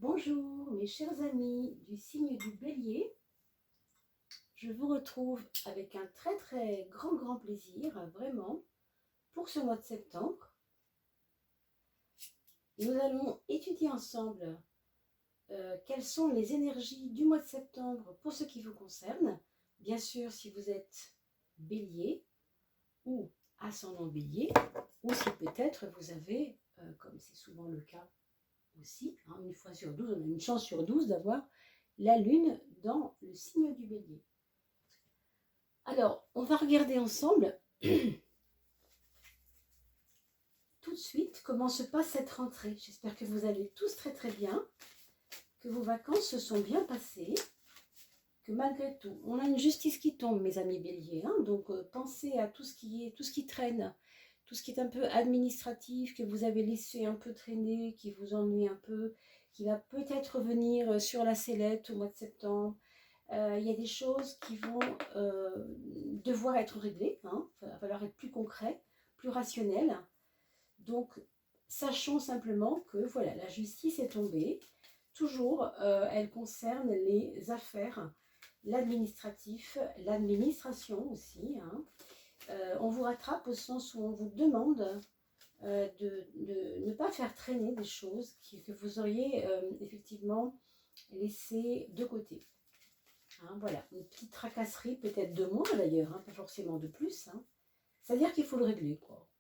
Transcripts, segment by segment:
Bonjour mes chers amis du signe du Bélier, je vous retrouve avec un très grand plaisir, vraiment, pour ce mois de septembre. Nous allons étudier ensemble quelles sont les énergies du mois de septembre pour ce qui vous concerne. Bien sûr, si vous êtes Bélier ou ascendant Bélier, ou si peut-être vous avez, comme c'est souvent le cas aussi, une fois sur 12, on a une chance sur 12 d'avoir la lune dans le signe du Bélier. Alors, on va regarder ensemble tout de suite comment se passe cette rentrée. J'espère que vous allez tous très bien, que vos vacances se sont bien passées, que malgré tout, on a une justice qui tombe, mes amis Béliers, donc pensez à tout ce qui traîne, tout ce qui est un peu administratif, que vous avez laissé un peu traîner, qui vous ennuie un peu, qui va peut-être revenir sur la sellette au mois de septembre. Il y a des choses qui vont devoir être réglées, il va falloir être plus concret, plus rationnel. Donc, sachons simplement que voilà, la justice est tombée. Toujours, elle concerne les affaires, l'administratif, l'administration aussi. On vous rattrape au sens où on vous demande de ne pas faire traîner des choses que vous auriez effectivement laissées de côté. Voilà, une petite tracasserie, peut-être de moins d'ailleurs, pas forcément de plus. C'est-à-dire qu'il faut le régler, quoi.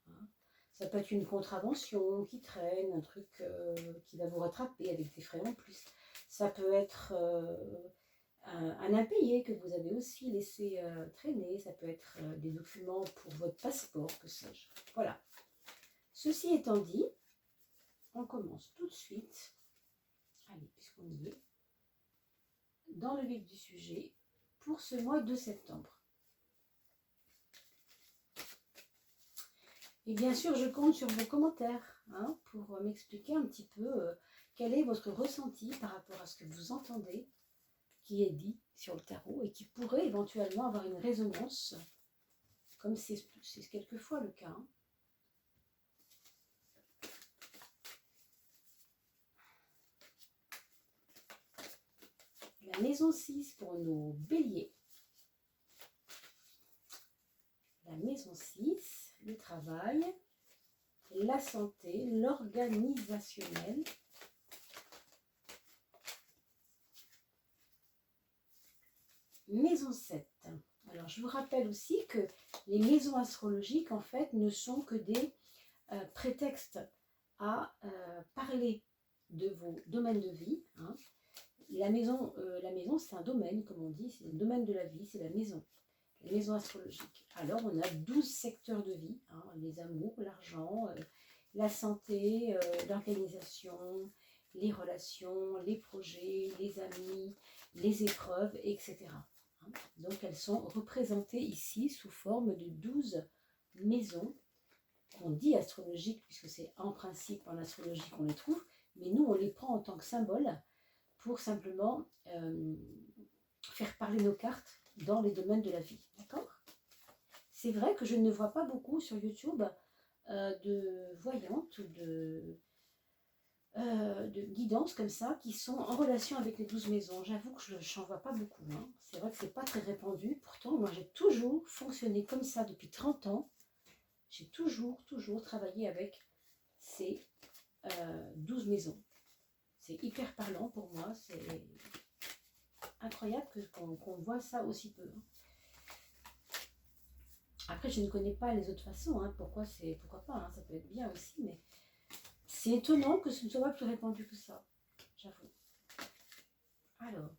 Ça peut être une contravention qui traîne, un truc qui va vous rattraper avec des frais en plus. Ça peut être un impayé que vous avez aussi laissé traîner. Ça peut être des documents pour votre passeport, que sais-je. Voilà. Ceci étant dit, on commence tout de suite. Allez, puisqu'on y est. Dans le vif du sujet pour ce mois de septembre. Et bien sûr, je compte sur vos commentaires pour m'expliquer un petit peu quel est votre ressenti par rapport à ce que vous entendez qui est dit sur le tarot et qui pourrait éventuellement avoir une résonance, comme c'est quelquefois le cas. La maison 6 pour nos béliers. La maison 6, le travail, la santé, l'organisationnel. Maison 7. Alors, je vous rappelle aussi que les maisons astrologiques, en fait, ne sont que des prétextes à parler de vos domaines de vie. La maison, c'est un domaine, comme on dit, c'est le domaine de la vie, c'est la maison astrologique. Alors, on a 12 secteurs de vie, les amours, l'argent, la santé, l'organisation, les relations, les projets, les amis, les épreuves, etc. Donc, elles sont représentées ici sous forme de 12 maisons qu'on dit astrologiques, puisque c'est en principe en astrologie qu'on les trouve, mais nous, on les prend en tant que symbole pour simplement faire parler nos cartes dans les domaines de la vie, d'accord? C'est vrai que je ne vois pas beaucoup sur YouTube de voyantes ou de guidances comme ça qui sont en relation avec les 12 maisons. J'avoue que je n'en vois pas beaucoup. C'est vrai que c'est pas très répandu. Pourtant, moi, j'ai toujours fonctionné comme ça depuis 30 ans. J'ai toujours travaillé avec ces 12 maisons. C'est hyper parlant pour moi. C'est incroyable qu'on voit ça aussi peu. Après, je ne connais pas les autres façons. Pourquoi pas, ça peut être bien aussi, mais c'est étonnant que ce ne soit pas plus répandu que ça, j'avoue. Alors,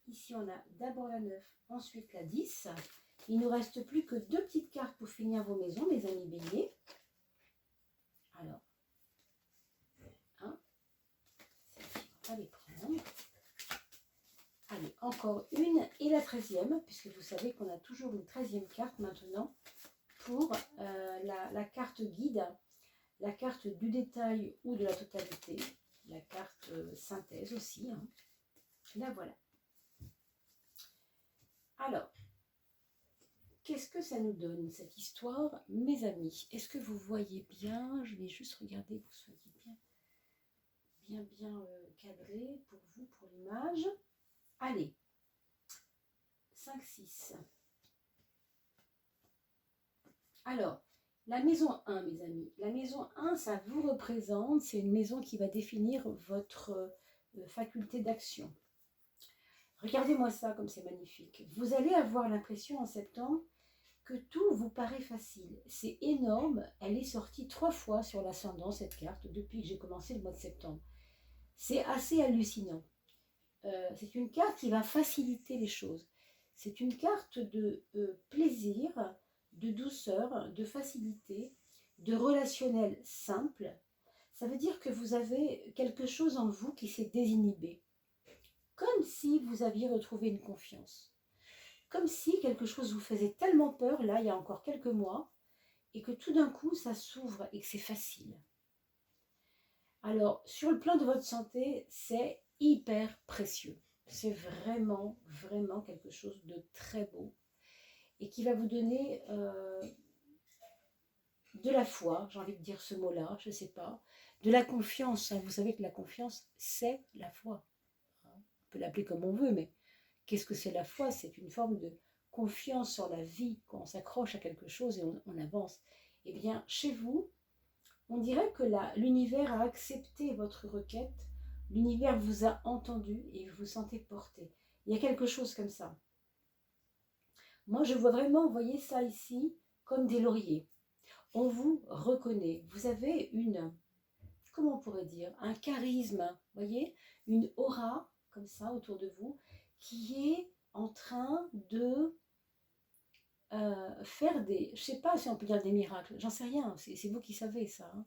ici on a d'abord la 9, ensuite la 10. Il ne nous reste plus que 2 petites cartes pour finir vos maisons, mes amis béliers. Alors, celle-ci, on va les prendre. Allez, encore une et la 13e, puisque vous savez qu'on a toujours une 13e carte maintenant pour la carte guide, la carte du détail ou de la totalité, la carte synthèse aussi. La voilà. Alors, qu'est-ce que ça nous donne cette histoire, mes amis? Est-ce que vous voyez bien? Je vais juste regarder que vous soyez bien cadré pour vous, pour l'image. Allez, 5, 6. Alors, la maison 1, mes amis. La maison 1, ça vous représente, c'est une maison qui va définir votre faculté d'action. Regardez-moi ça comme c'est magnifique. Vous allez avoir l'impression en septembre que tout vous paraît facile. C'est énorme. Elle est sortie 3 fois sur l'ascendant, cette carte, depuis que j'ai commencé le mois de septembre. C'est assez hallucinant. C'est une carte qui va faciliter les choses. C'est une carte de plaisir, de douceur, de facilité, de relationnel simple. Ça veut dire que vous avez quelque chose en vous qui s'est désinhibé. Comme si vous aviez retrouvé une confiance. Comme si quelque chose vous faisait tellement peur, là, il y a encore quelques mois, et que tout d'un coup, ça s'ouvre et que c'est facile. Alors, sur le plan de votre santé, c'est hyper précieux. C'est vraiment, vraiment quelque chose de très beau et qui va vous donner de la foi, j'ai envie de dire ce mot-là, je ne sais pas, de la confiance. Hein. Vous savez que la confiance, c'est la foi. On peut l'appeler comme on veut, mais qu'est-ce que c'est la foi? C'est une forme de confiance sur la vie, quand on s'accroche à quelque chose et on avance. Eh bien, chez vous, on dirait que l'univers a accepté votre requête, l'univers vous a entendu et vous vous sentez porté. Il y a quelque chose comme ça. Moi, je vois vraiment, vous voyez ça ici, comme des lauriers. On vous reconnaît. Vous avez comment on pourrait dire, un charisme, vous voyez, une aura comme ça autour de vous qui est en train de faire des, je ne sais pas si on peut dire des miracles, j'en sais rien, c'est vous qui savez ça, hein.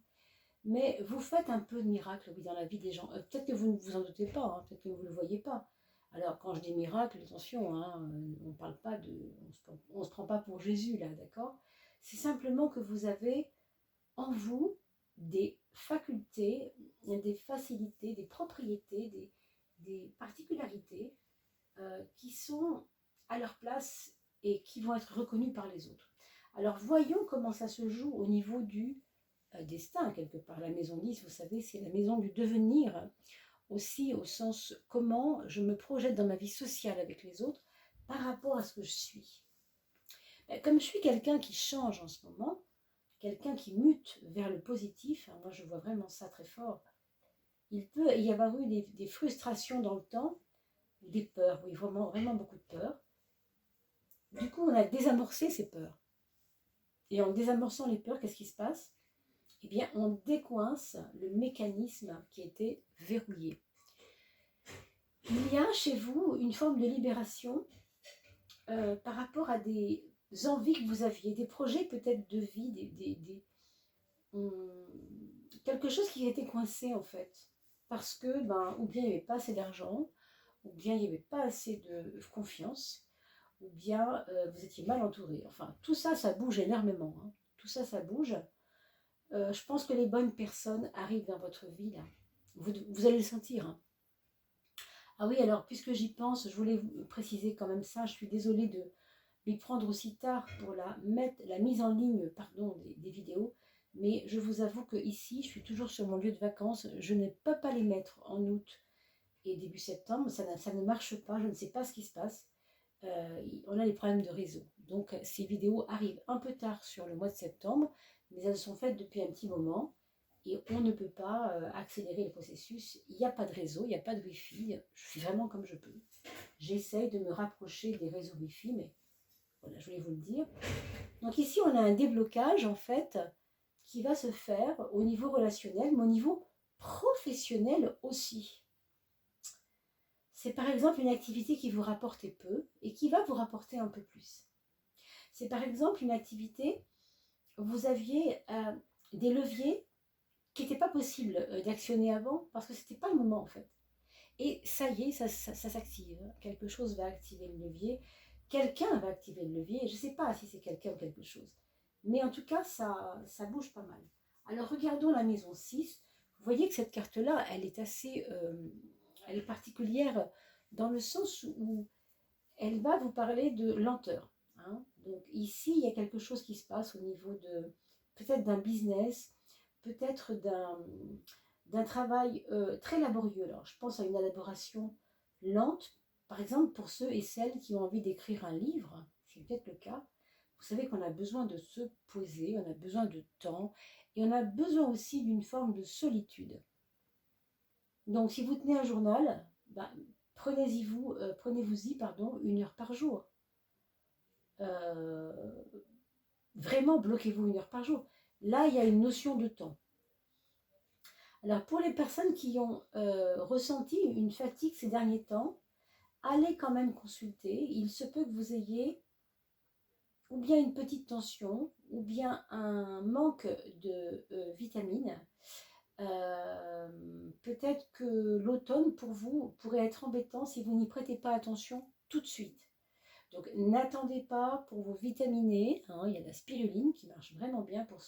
Mais vous faites un peu de miracles, oui, dans la vie des gens. Peut-être que vous ne vous en doutez pas, hein, peut-être que vous ne le voyez pas. Alors quand je dis miracle, attention, hein, on parle pas de, on se prend pas pour Jésus là, d'accord? C'est simplement que vous avez en vous des facultés, des facilités, des propriétés, des particularités qui sont à leur place et qui vont être reconnues par les autres. Alors voyons comment ça se joue au niveau du destin, quelque part. La maison 10, vous savez, c'est la maison du devenir, aussi au sens comment je me projette dans ma vie sociale avec les autres par rapport à ce que je suis. Comme je suis quelqu'un qui change en ce moment, quelqu'un qui mute vers le positif, hein, moi je vois vraiment ça très fort, il peut y avoir eu des frustrations dans le temps, des peurs, oui, vraiment, vraiment beaucoup de peurs. Du coup, on a désamorcé ces peurs. Et en désamorçant les peurs, qu'est-ce qui se passe? Eh bien, on décoince le mécanisme qui était verrouillé. Il y a chez vous une forme de libération par rapport à des envies que vous aviez, des projets peut-être de vie, quelque chose qui était coincé en fait. Parce que, ou bien il n'y avait pas assez d'argent, ou bien il n'y avait pas assez de confiance, ou bien vous étiez mal entouré. Enfin, tout ça, ça bouge énormément. Hein. Tout ça, ça bouge. Je pense que les bonnes personnes arrivent dans votre vie, là. Vous allez le sentir. Hein. Ah oui, alors, puisque j'y pense, je voulais vous préciser quand même ça. Je suis désolée de m'y prendre aussi tard pour la mise en ligne des vidéos. Mais je vous avoue que ici, je suis toujours sur mon lieu de vacances. Je ne peux pas les mettre en août et début septembre. Ça ne marche pas. Je ne sais pas ce qui se passe. On a des problèmes de réseau. Donc, ces vidéos arrivent un peu tard sur le mois de septembre, mais elles sont faites depuis un petit moment et on ne peut pas accélérer le processus. Il n'y a pas de réseau, il n'y a pas de Wi-Fi. Je suis vraiment comme je peux. J'essaye de me rapprocher des réseaux Wi-Fi, mais voilà, je voulais vous le dire. Donc ici, on a un déblocage, en fait, qui va se faire au niveau relationnel, mais au niveau professionnel aussi. C'est par exemple une activité qui vous rapportait peu et qui va vous rapporter un peu plus. C'est par exemple une activité, vous aviez des leviers qui n'étaient pas possible d'actionner avant parce que ce n'était pas le moment en fait. Et ça y est, ça s'active. Quelque chose va activer le levier, quelqu'un va activer le levier, je ne sais pas si c'est quelqu'un ou quelque chose. Mais en tout cas, ça bouge pas mal. Alors regardons la maison 6. Vous voyez que cette carte-là, elle est assez... elle est particulière dans le sens où elle va vous parler de lenteur. Hein. Donc ici, il y a quelque chose qui se passe au niveau de peut-être d'un business, peut-être d'un travail très laborieux. Alors, je pense à une élaboration lente, par exemple pour ceux et celles qui ont envie d'écrire un livre, c'est peut-être le cas. Vous savez qu'on a besoin de se poser, on a besoin de temps, et on a besoin aussi d'une forme de solitude. Donc, si vous tenez un journal, ben, prenez-vous-y, pardon, 1 heure par jour. Euh, Vraiment, bloquez-vous 1 heure par jour. Là, il y a une notion de temps. Alors, pour les personnes qui ont ressenti une fatigue ces derniers temps, allez quand même consulter. Il se peut que vous ayez ou bien une petite tension, ou bien un manque de vitamines. Peut-être que l'automne, pour vous, pourrait être embêtant si vous n'y prêtez pas attention tout de suite. Donc, n'attendez pas pour vous vitaminer. Hein, il y a la spiruline qui marche vraiment bien pour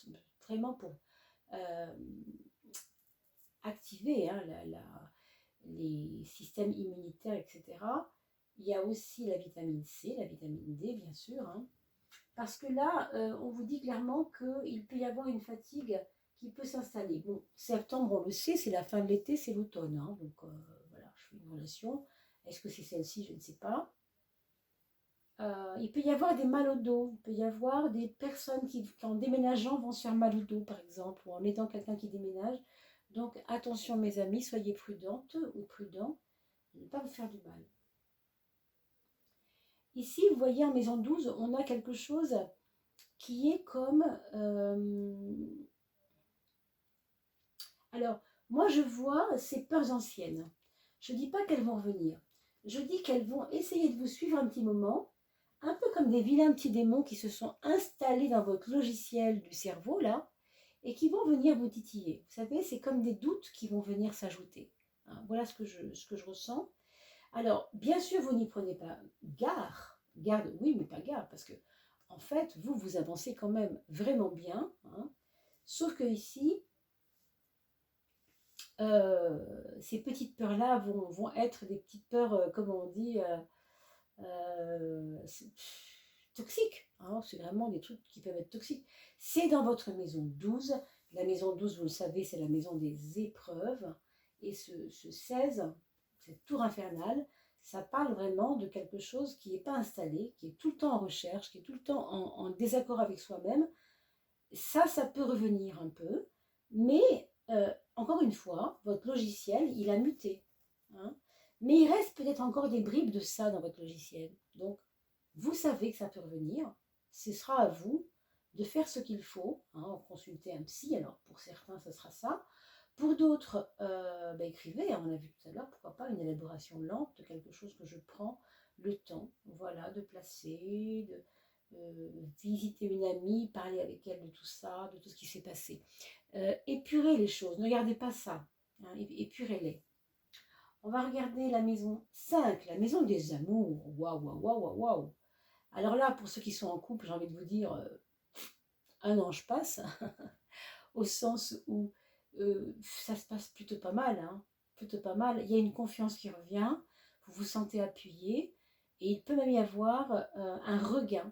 euh, activer hein, les systèmes immunitaires, etc. Il y a aussi la vitamine C, la vitamine D, bien sûr. Hein, parce que là, on vous dit clairement qu'il peut y avoir une fatigue qui peut s'installer. Bon, septembre, on le sait, c'est la fin de l'été, c'est l'automne. Hein, donc, voilà, je fais une relation. Est-ce que c'est celle-ci? Je ne sais pas. Il peut y avoir des mal au dos, il peut y avoir des personnes qui en déménageant, vont se faire mal au dos, par exemple, ou en aidant quelqu'un qui déménage. Donc, attention, mes amis, soyez prudentes ou prudents, de ne pas vous faire du mal. Ici, vous voyez, en maison 12, on a quelque chose qui est comme... Alors, moi, je vois ces peurs anciennes. Je ne dis pas qu'elles vont revenir. Je dis qu'elles vont essayer de vous suivre un petit moment, un peu comme des vilains petits démons qui se sont installés dans votre logiciel du cerveau, là, et qui vont venir vous titiller. Vous savez, c'est comme des doutes qui vont venir s'ajouter. Hein, voilà ce que je ressens. Alors, bien sûr, vous n'y prenez pas garde, oui, mais pas garde, parce que, en fait, vous avancez quand même vraiment bien. Hein, sauf que ici, ces petites peurs-là vont être des petites peurs, comme on dit, toxiques. Hein, c'est vraiment des trucs qui peuvent être toxiques. C'est dans votre maison 12. La maison 12, vous le savez, c'est la maison des épreuves. Et ce 16, cette tour infernale, ça parle vraiment de quelque chose qui n'est pas installé, qui est tout le temps en recherche, qui est tout le temps en désaccord avec soi-même. Ça peut revenir un peu, mais encore une fois, votre logiciel, il a muté. Hein, mais il reste peut-être encore des bribes de ça dans votre logiciel. Donc, vous savez que ça peut revenir. Ce sera à vous de faire ce qu'il faut. Hein, consulter un psy. Alors, pour certains, ce sera ça. Pour d'autres, écrivez. Hein, on a vu tout à l'heure, pourquoi pas une élaboration lente de quelque chose que je prends le temps, voilà, de placer, de visiter une amie, parler avec elle de tout ça, de tout ce qui s'est passé. Épurez les choses, ne gardez pas ça. Hein, épurez-les. On va regarder la maison 5, la maison des amours. Waouh, waouh, waouh, waouh, waouh. Alors là, pour ceux qui sont en couple, j'ai envie de vous dire, un ange passe, au sens où ça se passe plutôt pas mal. Hein, plutôt pas mal. Il y a une confiance qui revient, vous vous sentez appuyé, et il peut même y avoir un regain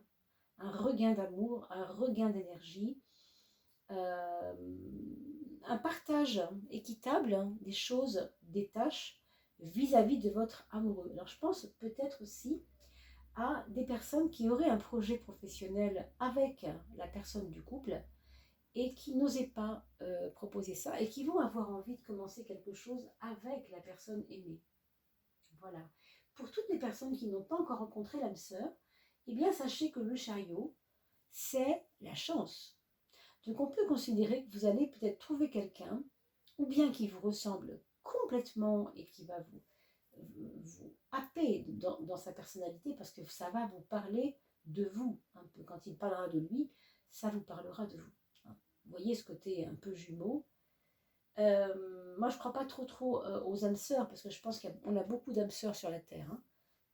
d'amour, un regain d'énergie, un partage équitable des choses, des tâches vis-à-vis de votre amoureux. Alors je pense peut-être aussi à des personnes qui auraient un projet professionnel avec la personne du couple et qui n'osaient pas proposer ça et qui vont avoir envie de commencer quelque chose avec la personne aimée. Voilà. Pour toutes les personnes qui n'ont pas encore rencontré l'âme sœur, eh bien sachez que le chariot, c'est la chance. Donc on peut considérer que vous allez peut-être trouver quelqu'un, ou bien qui vous ressemble complètement et qui va vous happer dans sa personnalité, parce que ça va vous parler de vous, un peu. Quand il parlera de lui, ça vous parlera de vous. Vous voyez ce côté un peu jumeau. Moi, je ne crois pas trop aux âmes sœurs, parce que je pense qu'on a beaucoup d'âmes sœurs sur la Terre. Hein.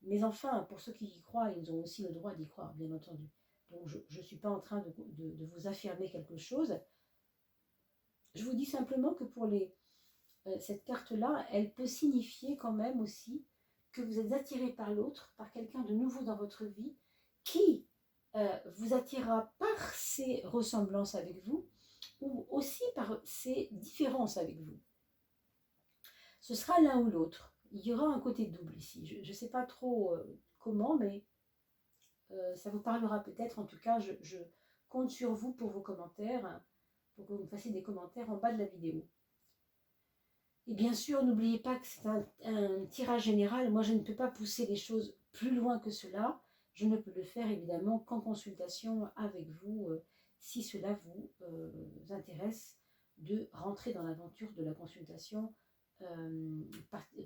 Mais enfin, pour ceux qui y croient, ils ont aussi le droit d'y croire, bien entendu. Donc, je ne suis pas en train de vous affirmer quelque chose. Je vous dis simplement que pour cette carte-là, elle peut signifier quand même aussi que vous êtes attiré par l'autre, par quelqu'un de nouveau dans votre vie, qui vous attirera par ses ressemblances avec vous, ou aussi par ses différences avec vous. Ce sera l'un ou l'autre. Il y aura un côté double ici. Je ne sais pas trop comment, mais ça vous parlera peut-être. En tout cas, je compte sur vous pour vos commentaires, hein, pour que vous me fassiez des commentaires en bas de la vidéo. Et bien sûr, n'oubliez pas que c'est un tirage général. Moi, je ne peux pas pousser les choses plus loin que cela. Je ne peux le faire évidemment qu'en consultation avec vous, si cela vous intéresse de rentrer dans l'aventure de la consultation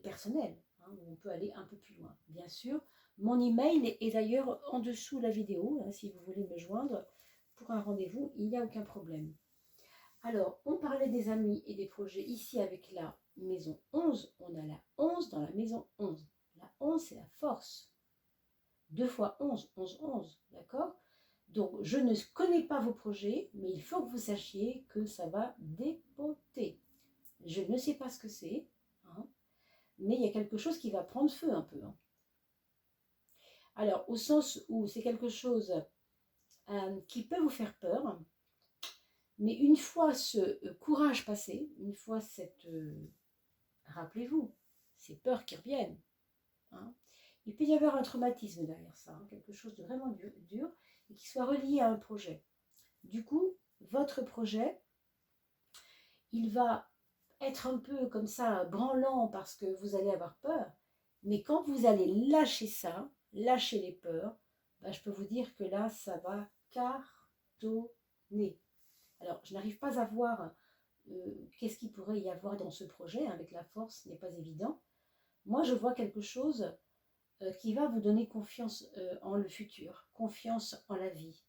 personnelle, hein, où on peut aller un peu plus loin. Bien sûr, mon email est d'ailleurs en dessous de la vidéo, hein, si vous voulez me joindre pour un rendez-vous, il n'y a aucun problème. Alors, on parlait des amis et des projets ici avec la maison 11. On a la 11 dans la maison 11. La 11, c'est la force. 2 fois 11, 11, 11. D'accord? Donc, je ne connais pas vos projets, mais il faut que vous sachiez que ça va dépoter. Je ne sais pas ce que c'est, hein, mais il y a quelque chose qui va prendre feu un peu. Hein. Alors, au sens où c'est quelque chose qui peut vous faire peur, mais une fois ce courage passé, une fois cette... rappelez-vous, ces peurs qui reviennent. Hein, il peut y avoir un traumatisme derrière ça, hein, quelque chose de vraiment dur et qui soit relié à un projet. Du coup, votre projet, il va être un peu comme ça, branlant parce que vous allez avoir peur, mais quand vous allez lâcher ça, lâcher les peurs, ben, je peux vous dire que là, ça va cartonner. Alors, je n'arrive pas à voir qu'est-ce qu'il pourrait y avoir dans ce projet, hein, avec la force, ce n'est pas évident. Moi, je vois quelque chose qui va vous donner confiance en le futur, confiance en la vie.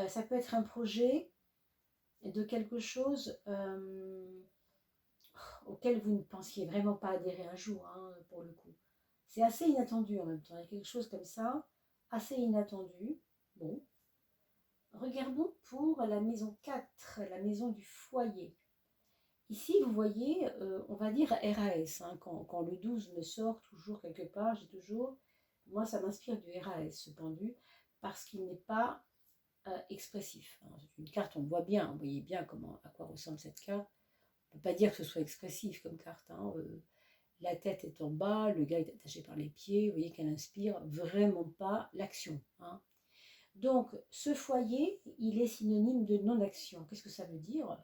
Ça peut être un projet de quelque chose auquel vous ne pensiez vraiment pas adhérer un jour, hein, pour le coup. C'est assez inattendu en même temps. Il y a quelque chose comme ça, assez inattendu. Bon. Regardons pour la maison 4, la maison du foyer. Ici, vous voyez, on va dire RAS. Hein, quand le 12 me sort toujours quelque part, j'ai toujours... Moi, ça m'inspire du RAS, ce pendu, parce qu'il n'est pas expressif. C'est une carte, on voit bien, vous voyez bien à quoi ressemble cette carte. On ne peut pas dire que ce soit expressif comme carte. Hein. La tête est en bas, le gars est attaché par les pieds, vous voyez qu'elle inspire vraiment pas l'action. Hein. Donc, ce foyer, il est synonyme de non-action. Qu'est-ce que ça veut dire?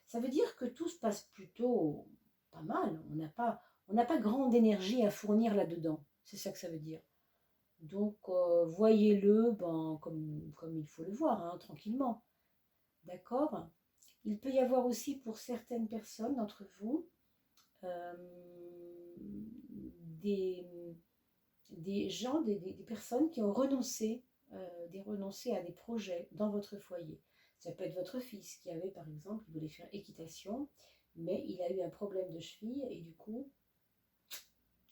Ça veut dire que tout se passe plutôt pas mal. On n'a pas grande énergie à fournir là-dedans. C'est ça que ça veut dire. Donc, voyez-le comme il faut le voir, hein, tranquillement. D'accord? Il peut y avoir aussi pour certaines personnes d'entre vous des gens, des personnes qui ont renoncé à des projets dans votre foyer. Ça peut être votre fils qui avait, par exemple, il voulait faire équitation, mais il a eu un problème de cheville et du coup,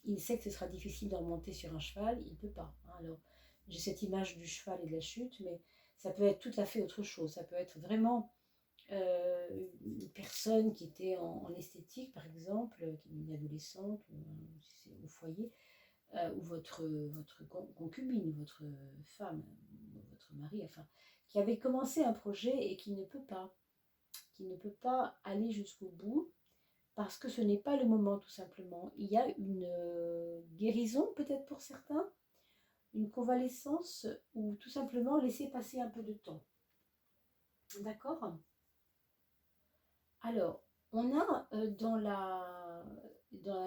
il sait que ce sera difficile de remonter sur un cheval, il ne peut pas. Hein. Alors, j'ai cette image du cheval et de la chute, mais ça peut être tout à fait autre chose. Ça peut être vraiment une personne qui était en esthétique, par exemple, une adolescente ou au foyer, ou votre concubine, votre femme, votre mari, enfin, qui avait commencé un projet et qui ne peut pas aller jusqu'au bout parce que ce n'est pas le moment, tout simplement. Il y a une guérison peut-être pour certains, une convalescence ou tout simplement laisser passer un peu de temps. D'accord? Alors, on a dans la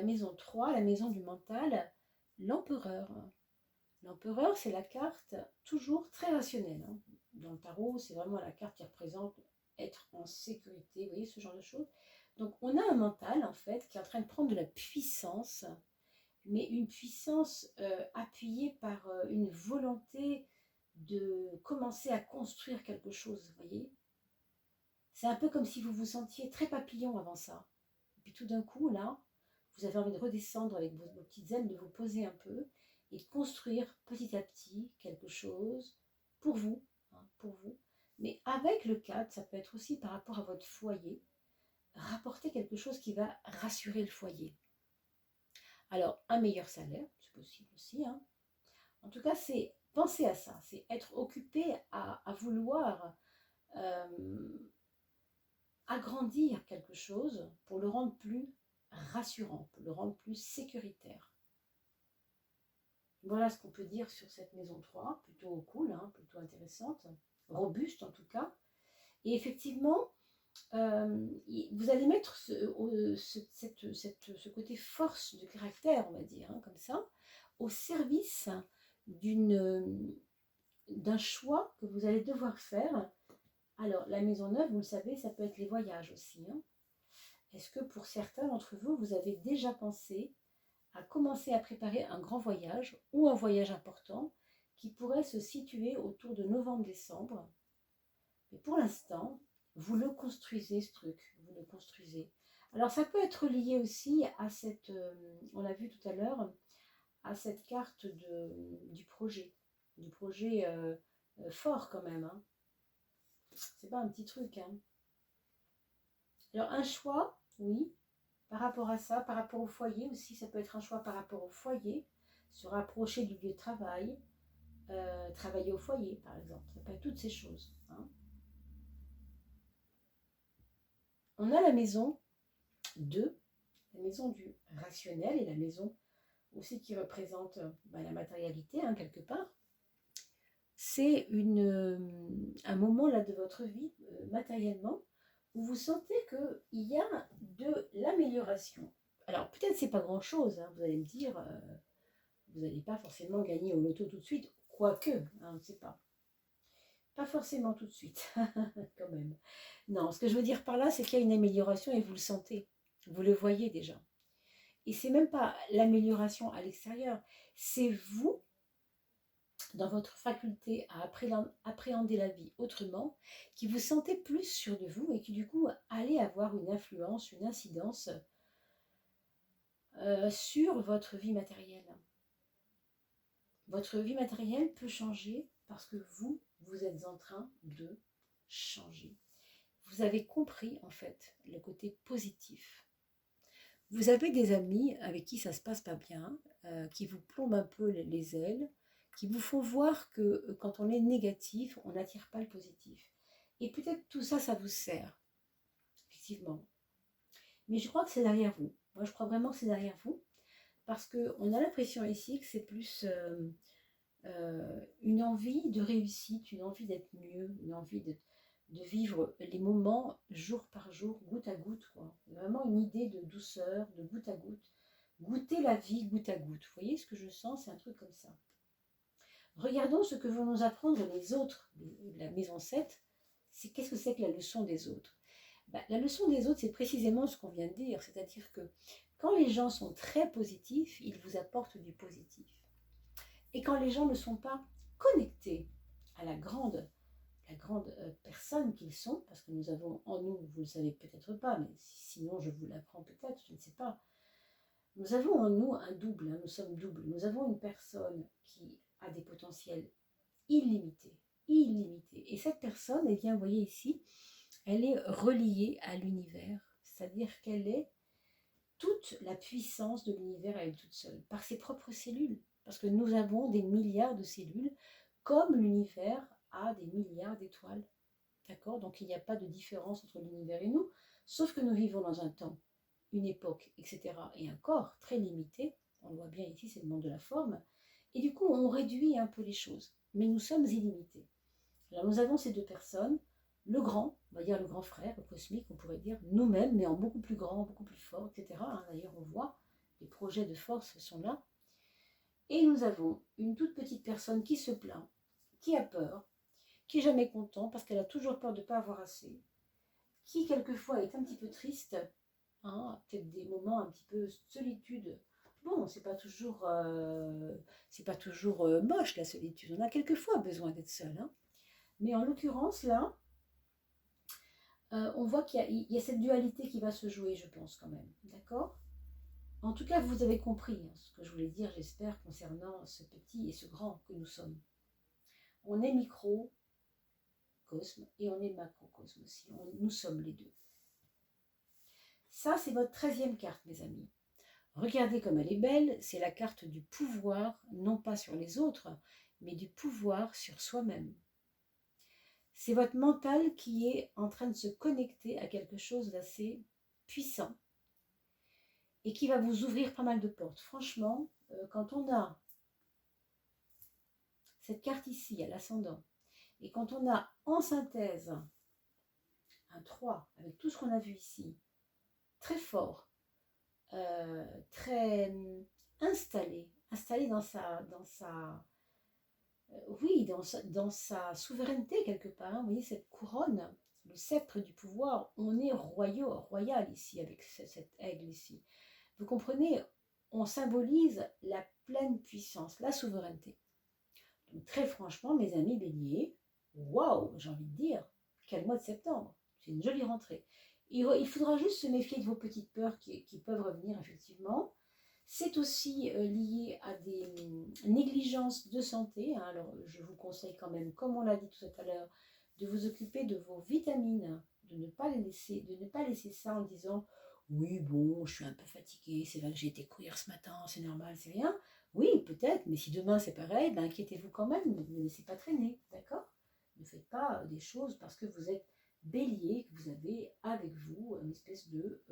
maison 3, la maison du mental, l'empereur. L'empereur, c'est la carte toujours très rationnelle. Hein. Dans le tarot, c'est vraiment la carte qui représente être en sécurité, vous voyez, ce genre de choses. Donc, on a un mental, en fait, qui est en train de prendre de la puissance, mais une puissance appuyée par une volonté de commencer à construire quelque chose, vous voyez. C'est un peu comme si vous vous sentiez très papillon avant ça. Et puis tout d'un coup, là, vous avez envie de redescendre avec vos petites ailes, de vous poser un peu et de construire petit à petit quelque chose pour vous, hein, pour vous. Mais avec le 4, ça peut être aussi par rapport à votre foyer, rapporter quelque chose qui va rassurer le foyer. Alors, un meilleur salaire, c'est possible aussi. Hein. En tout cas, c'est penser à ça, c'est être occupé à vouloir agrandir quelque chose pour le rendre plus rassurant, pour le rendre plus sécuritaire. Voilà ce qu'on peut dire sur cette maison 3, plutôt cool, hein, plutôt intéressante, robuste en tout cas. Et effectivement, vous allez mettre ce côté force de caractère, on va dire, hein, comme ça, au service d'un choix que vous allez devoir faire. Alors, la maison neuve, vous le savez, ça peut être les voyages aussi. Hein. Est-ce que pour certains d'entre vous, vous avez déjà pensé à commencer à préparer un grand voyage ou un voyage important qui pourrait se situer autour de novembre-décembre? Mais pour l'instant, vous le construisez, ce truc, vous le construisez. Alors, ça peut être lié aussi à cette, on l'a vu tout à l'heure, à cette carte du projet fort quand même. Hein. C'est pas un petit truc. Hein. Alors, un choix, oui, par rapport à ça, par rapport au foyer aussi, ça peut être un choix par rapport au foyer, se rapprocher du lieu de travail, travailler au foyer, par exemple. Ça peut être toutes ces choses. Hein. On a la maison 2, la maison du rationnel et la maison aussi qui représente la matérialité, hein, quelque part. C'est un moment là de votre vie, matériellement, où vous sentez qu'il y a de l'amélioration. Alors peut-être c'est pas grand-chose, hein, vous allez me dire, vous n'allez pas forcément gagner au loto tout de suite, quoique, hein, on ne sait pas. Pas forcément tout de suite, quand même. Non, ce que je veux dire par là, c'est qu'il y a une amélioration et vous le sentez, vous le voyez déjà. Et c'est même pas l'amélioration à l'extérieur, c'est vous, dans votre faculté à appréhender la vie autrement, qui vous sentez plus sûr de vous et qui du coup allez avoir une influence, une incidence sur votre vie matérielle. Votre vie matérielle peut changer parce que vous êtes en train de changer. Vous avez compris en fait le côté positif. Vous avez des amis avec qui ça se passe pas bien, qui vous plombent un peu les ailes, qui vous font voir que quand on est négatif, on n'attire pas le positif. Et peut-être tout ça, ça vous sert, effectivement. Mais je crois que c'est derrière vous. Moi, je crois vraiment que c'est derrière vous, parce qu'on a l'impression ici que c'est plus une envie de réussite, une envie d'être mieux, une envie de vivre les moments jour par jour, goutte à goutte, quoi. Vraiment une idée de douceur, de goutte à goutte. Goûter la vie goutte à goutte. Vous voyez ce que je sens? C'est un truc comme ça. Regardons ce que vont nous apprendre les autres de la maison 7. Qu'est-ce que c'est que la leçon des autres? La leçon des autres, c'est précisément ce qu'on vient de dire. C'est-à-dire que quand les gens sont très positifs, ils vous apportent du positif. Et quand les gens ne sont pas connectés à la grande personne qu'ils sont, parce que nous avons en nous, vous ne le savez peut-être pas, mais sinon je vous l'apprends peut-être, je ne sais pas, nous avons en nous un double, hein, nous sommes doubles. Nous avons une personne qui a des potentiels illimités, illimités. Et cette personne, eh bien, vous voyez ici, elle est reliée à l'univers, c'est-à-dire qu'elle est toute la puissance de l'univers à elle toute seule, par ses propres cellules, parce que nous avons des milliards de cellules, comme l'univers a des milliards d'étoiles. D'accord? Donc il n'y a pas de différence entre l'univers et nous, sauf que nous vivons dans un temps, une époque, etc. et un corps très limité. On le voit bien ici, c'est le monde de la forme. Et du coup, on réduit un peu les choses. Mais nous sommes illimités. Alors nous avons ces deux personnes, le grand, on va dire le grand frère, le cosmique, on pourrait dire nous-mêmes, mais en beaucoup plus grand, beaucoup plus fort, etc. D'ailleurs, on voit, les projets de force sont là. Et nous avons une toute petite personne qui se plaint, qui a peur, qui est jamais content parce qu'elle a toujours peur de ne pas avoir assez, qui quelquefois est un petit peu triste, hein, peut-être des moments un petit peu de solitude. Bon, c'est pas toujours moche la solitude, on a quelquefois besoin d'être seul. Hein. Mais en l'occurrence là, on voit qu'il y a cette dualité qui va se jouer, je pense quand même, d'accord? En tout cas, vous avez compris hein, ce que je voulais dire, j'espère, concernant ce petit et ce grand que nous sommes. On est microcosme et on est macrocosme aussi. Nous sommes les deux. Ça, c'est votre 13e carte, mes amis. Regardez comme elle est belle. C'est la carte du pouvoir, non pas sur les autres, mais du pouvoir sur soi-même. C'est votre mental qui est en train de se connecter à quelque chose d'assez puissant. et qui va vous ouvrir pas mal de portes. Franchement, quand on a cette carte ici à l'ascendant, et quand on a en synthèse un 3, avec tout ce qu'on a vu ici, très fort, très installé oui, dans sa souveraineté quelque part. Hein. Vous voyez cette couronne, le sceptre du pouvoir, on est royal ici avec cet aigle ici. Vous comprenez, on symbolise la pleine puissance, la souveraineté. Donc très franchement, mes amis béliers, waouh, j'ai envie de dire, quel mois de septembre, c'est une jolie rentrée. Il faudra juste se méfier de vos petites peurs qui peuvent revenir effectivement. C'est aussi lié à des négligences de santé. Hein. Alors, je vous conseille quand même, comme on l'a dit tout à l'heure, de vous occuper de vos vitamines, de ne pas laisser ça en disant oui, bon, je suis un peu fatiguée, c'est vrai que j'ai été courir ce matin, c'est normal, c'est rien. Oui, peut-être, mais si demain c'est pareil, ben, inquiétez-vous quand même, ne laissez pas traîner, d'accord? Ne faites pas des choses parce que vous êtes bélier, que vous avez avec vous une espèce de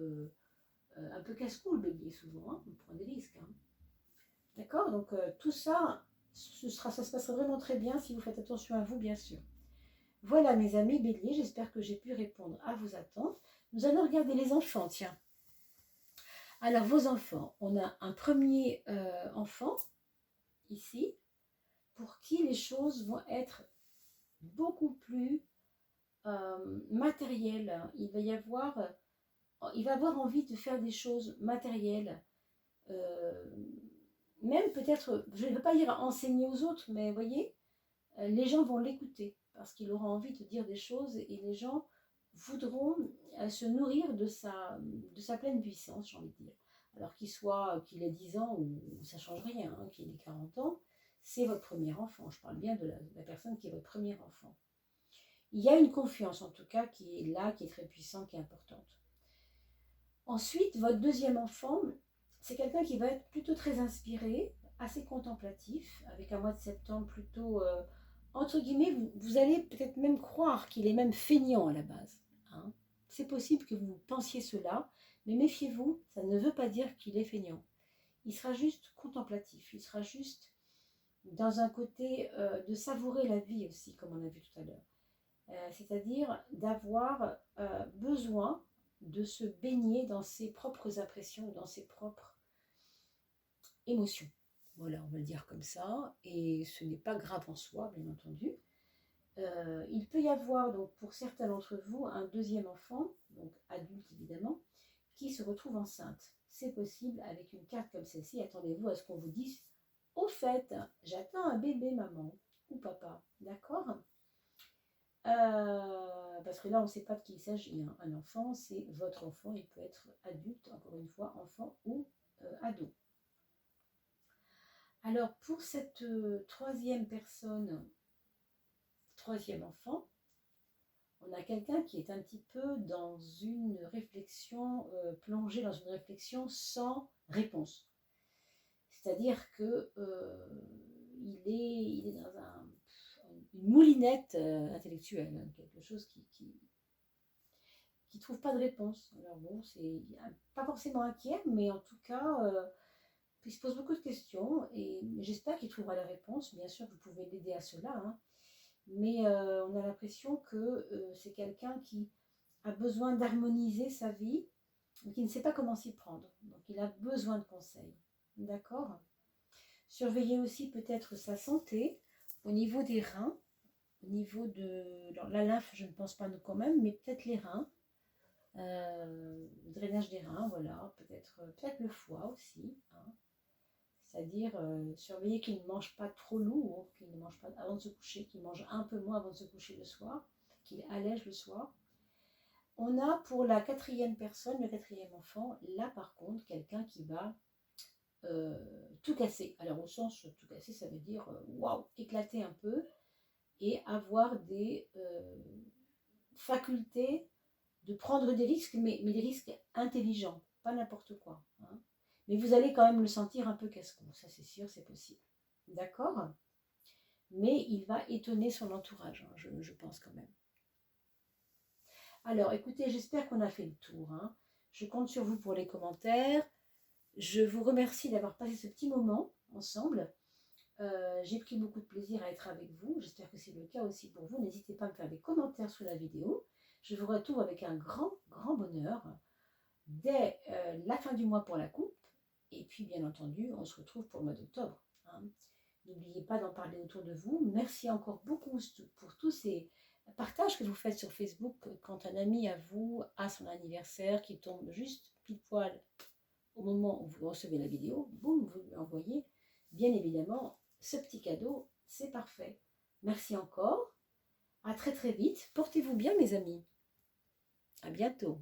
un peu casse-cou le bélier souvent, hein, on prend des risques. Hein. D'accord. Donc tout ça, ça se passera vraiment très bien si vous faites attention à vous, bien sûr. Voilà mes amis béliers, j'espère que j'ai pu répondre à vos attentes. Nous allons regarder les enfants, tiens. Alors vos enfants, on a un premier enfant, ici, pour qui les choses vont être beaucoup plus matérielles. Il va avoir envie de faire des choses matérielles. Même peut-être, je ne veux pas dire enseigner aux autres, mais vous voyez, les gens vont l'écouter parce qu'il aura envie de dire des choses et les gens voudront se nourrir de sa pleine puissance, j'ai envie de dire. Alors qu'il ait 10 ans ou ça ne change rien, hein, qu'il ait 40 ans, c'est votre premier enfant. Je parle bien de la personne qui est votre premier enfant. Il y a une confiance en tout cas qui est là, qui est très puissante, qui est importante. Ensuite, votre deuxième enfant, c'est quelqu'un qui va être plutôt très inspiré, assez contemplatif, avec un mois de septembre plutôt, entre guillemets, vous allez peut-être même croire qu'il est même feignant à la base. Hein. C'est possible que vous pensiez cela, mais méfiez-vous, ça ne veut pas dire qu'il est feignant. Il sera juste contemplatif, il sera juste dans un côté de savourer la vie aussi, comme on a vu tout à l'heure. C'est-à-dire d'avoir besoin de se baigner dans ses propres impressions, dans ses propres émotions. Voilà, on va le dire comme ça, et ce n'est pas grave en soi, bien entendu. Il peut y avoir, donc, pour certains d'entre vous, un deuxième enfant, donc adulte évidemment, qui se retrouve enceinte. C'est possible avec une carte comme celle-ci. Attendez-vous à ce qu'on vous dise, au fait, j'attends un bébé, maman ou papa, d'accord ? Parce que là, on ne sait pas de qui il s'agit. Hein. Un enfant, c'est votre enfant. Il peut être adulte, encore une fois, enfant ou ado. Alors, pour cette troisième personne, troisième enfant, on a quelqu'un qui est un petit peu dans une réflexion, plongé dans une réflexion sans réponse. C'est-à-dire que il est dans une moulinette intellectuelle, hein, quelque chose qui ne trouve pas de réponse. Alors bon, c'est pas forcément inquiet, mais en tout cas, il se pose beaucoup de questions et j'espère qu'il trouvera la réponse. Bien sûr, vous pouvez l'aider à cela, hein, mais on a l'impression que c'est quelqu'un qui a besoin d'harmoniser sa vie, mais qui ne sait pas comment s'y prendre. Donc il a besoin de conseils. D'accord ? Surveillez aussi peut-être sa santé au niveau des reins, au niveau de la lymphe, je ne pense pas quand même, mais peut-être les reins. Le drainage des reins, voilà, peut-être le foie aussi, hein. C'est-à-dire surveiller qu'il ne mange pas trop lourd, qu'il ne mange pas avant de se coucher, qu'il mange un peu moins avant de se coucher le soir, qu'il allège le soir. On a pour la quatrième personne, le quatrième enfant, là par contre, quelqu'un qui va tout casser. Alors au sens tout casser, ça veut dire waouh, éclater un peu et avoir des facultés de prendre des risques, mais des risques intelligents, pas n'importe quoi. Hein. Mais vous allez quand même le sentir un peu casse-cou, ça c'est sûr, c'est possible. D'accord ? Mais il va étonner son entourage, hein, je pense quand même. Alors écoutez, j'espère qu'on a fait le tour. Hein. Je compte sur vous pour les commentaires. Je vous remercie d'avoir passé ce petit moment ensemble. J'ai pris beaucoup de plaisir à être avec vous. J'espère que c'est le cas aussi pour vous. N'hésitez pas à me faire des commentaires sous la vidéo. Je vous retrouve avec un grand, grand bonheur dès la fin du mois pour la coupe. Et puis, bien entendu, on se retrouve pour le mois d'octobre. Hein. N'oubliez pas d'en parler autour de vous. Merci encore beaucoup pour tous ces partages que vous faites sur Facebook quand un ami à vous a son anniversaire qui tombe juste pile poil au moment où vous recevez la vidéo. Boum, vous lui envoyez. Bien évidemment, ce petit cadeau, c'est parfait. Merci encore. À très très vite. Portez-vous bien, mes amis. À bientôt.